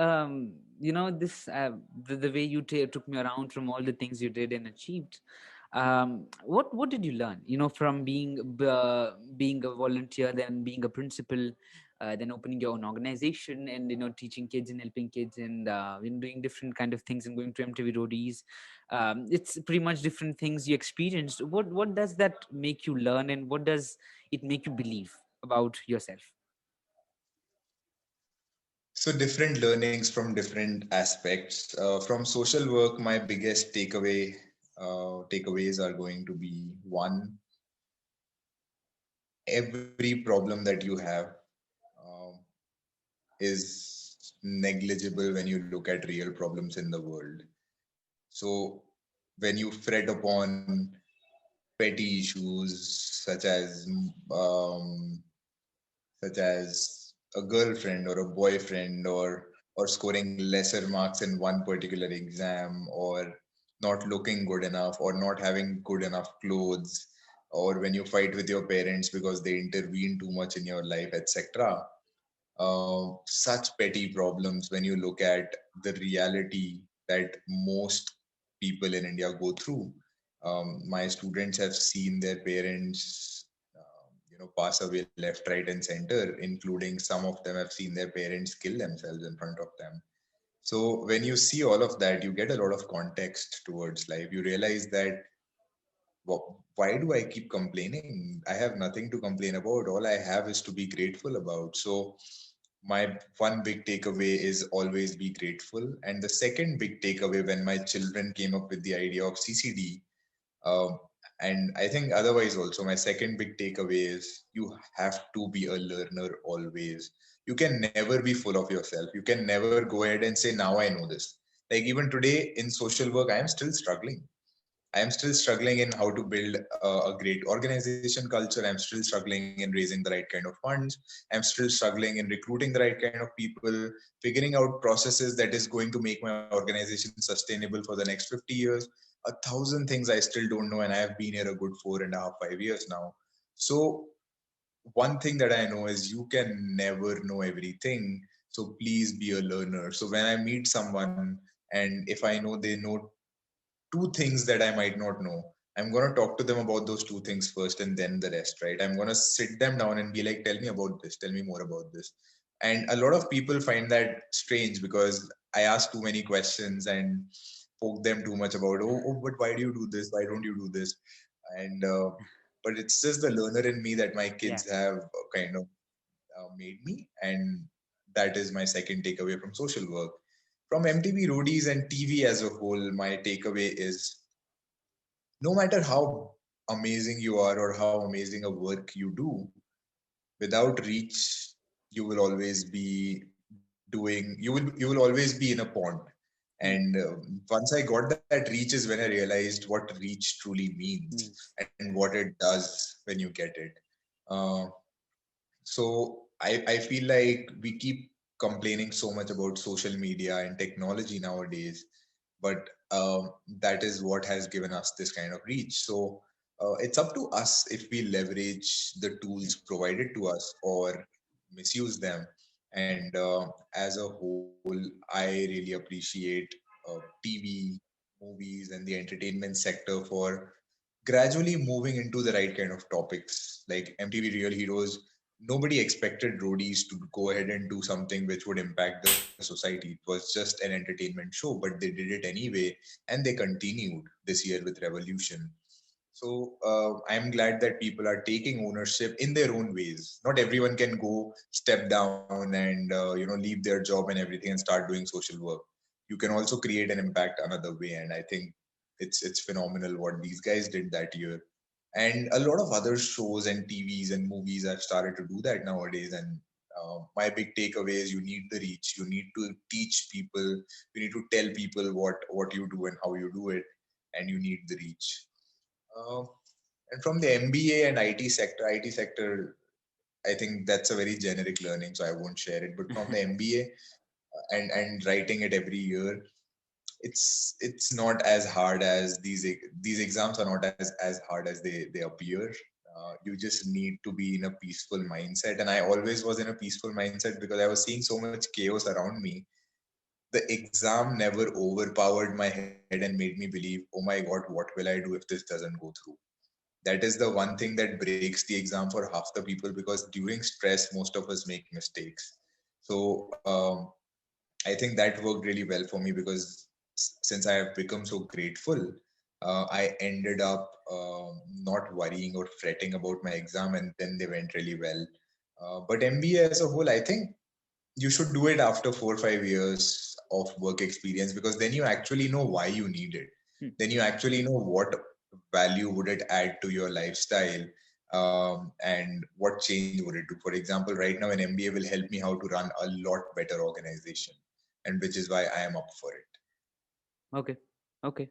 This the way you took me around from all the things you did and achieved. What did you learn? From being a volunteer, then being a principal, then opening your own organization, and teaching kids and helping kids, and doing different kind of things and going to MTV roadies. It's pretty much different things you experienced. What does that make you learn, and what does it make you believe about yourself? So different learnings from different aspects. From social work, my biggest takeaways are going to be one: every problem that you have um, is negligible when you look at real problems in the world. So when you fret upon petty issues um, such as a girlfriend or a boyfriend, or scoring lesser marks in one particular exam, or not looking good enough, or not having good enough clothes, or when you fight with your parents because they intervene too much in your life, etc. Such petty problems, when you look at the reality that most people in India go through. My students have seen their parents, pass away left, right, and center, including some of them have seen their parents kill themselves in front of them. So when you see all of that, you get a lot of context towards life. You realize that, why do I keep complaining? I have nothing to complain about. All I have is to be grateful about. So my one big takeaway is always be grateful. And the second big takeaway, when my children came up with the idea of CCD, um, and I think otherwise also, my second big takeaway is you have to be a learner always. You can never be full of yourself. You can never go ahead and say, now I know this. Like even today in social work, I am still struggling. I am still struggling in how to build a great organization culture. I'm still struggling in raising the right kind of funds. I'm still struggling in recruiting the right kind of people, figuring out processes that is going to make my organization sustainable for the next 50 years. A thousand things I still don't know, and I have been here a good 4.5, 5 years now. So one thing that I know is you can never know everything. So please be a learner. So when I meet someone, and if I know they know two things that I might not know, I'm going to talk to them about those two things first and then the rest, right? I'm going to sit them down and be like, tell me about this, tell me more about this. And a lot of people find that strange because I ask too many questions and poke them too much about, but why do you do this? Why don't you do this? And, but it's just the learner in me that my Yeah. kids have kind of made me. And that is my second takeaway from social work. From MTV Roadies and TV as a whole, my takeaway is no matter how amazing you are or how amazing a work you do, without reach, you will always be you will always be in a pond. Hmm. And once I got that reach is when I realized what reach truly means Means. and what it does when you get it. Uh, so I feel like we keep complaining so much about social media and technology nowadays, but that is what has given us this kind of reach. So it's up to us if we leverage the tools provided to us or misuse them. And as a whole, I really appreciate TV, movies, and the entertainment sector for gradually moving into the right kind of topics like MTV Real Heroes. Nobody expected roadies to go ahead and do something which would impact the society. It was just an entertainment show, but they did it anyway, and they continued this year with Revolution. So I'm glad that people are taking ownership in their own ways. Not everyone can go step down and leave their job and everything and start doing social work. You can also create an impact another way, and I think it's phenomenal what these guys did that year. And a lot of other shows and TVs and movies have started to do that nowadays. And my big takeaway is you need the reach. You need to teach people. You need to tell people what you do and how you do it, and you need the reach. Uh, and from the MBA and IT sector, I think that's a very generic learning, so I won't share it. But from the MBA and writing it every year, it's not as hard as these exams are not as hard as they appear. You just need to be in a peaceful mindset, and I always was in a peaceful mindset because I was seeing so much chaos around me. the exam never overpowered my head and made me believe, oh my God, what will I do if this doesn't go through? That is the one thing that breaks the exam for half the people, because during stress, most of us make mistakes. So I think that worked really well for me, because since I have become so grateful, I ended up not worrying or fretting about my exam, and then they went really well. But MBA as a whole, I think you should do it after 4 or 5 years of work experience, because then you actually know why you need it. Hmm. Then you actually know what value would it add to your lifestyle, and what change would it do. For example, right now an MBA will help me how to run a lot better organization, and which is why I am up for it. Okay. Okay.